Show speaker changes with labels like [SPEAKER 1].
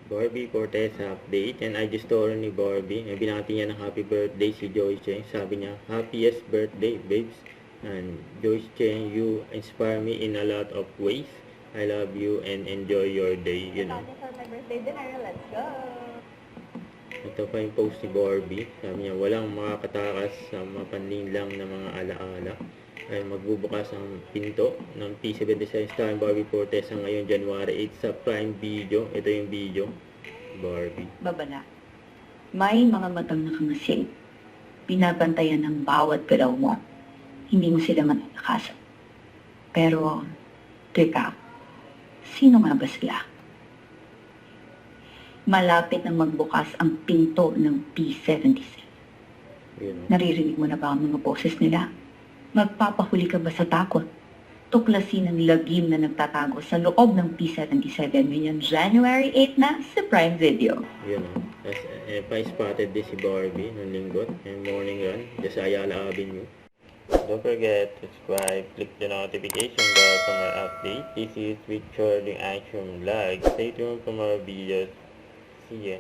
[SPEAKER 1] Barbie Fortesa update, and IG story ni Barbie. Binati niya ng happy birthday si Joyce Cheng. Sabi niya, happiest birthday, babes. And Joyce Cheng, you inspire me in a lot of ways. I love you and enjoy your day, you know.
[SPEAKER 2] For my birthday dinner, let's go!
[SPEAKER 1] Ito pa yung post ni Barbie. Sabi niya, walang makakatakas sa mapanlinlang na mga alaala. Ay magbubukas ang pinto ng P77 starring Barbie Fortesa ngayon January 8 sa Prime Video. Ito yung video. Barbie.
[SPEAKER 3] Babala. May mga matang nakangasing. Binabantayan ng bawat galaw mo. Hindi mo sila mananakasan. Pero, teka, sino nga ba sila? Malapit nang magbukas ang pinto ng P77.
[SPEAKER 1] Yun.
[SPEAKER 3] Naririnig mo na ba ang mga boses nila? Magpapahuli ka ba sa takot? Tuklasin ang lagim na nagtatago sa loob ng P77 ngayon January 8 na sa Prime Video.
[SPEAKER 1] Yun o. Tapos, pa-spotted din si Barbie ng linggo. And morning run. Just Ayala Avenue. Don't forget to subscribe, click the notification bell for more updates. This is with Charlie Action Vlog. Stay tuned for more videos. See ya.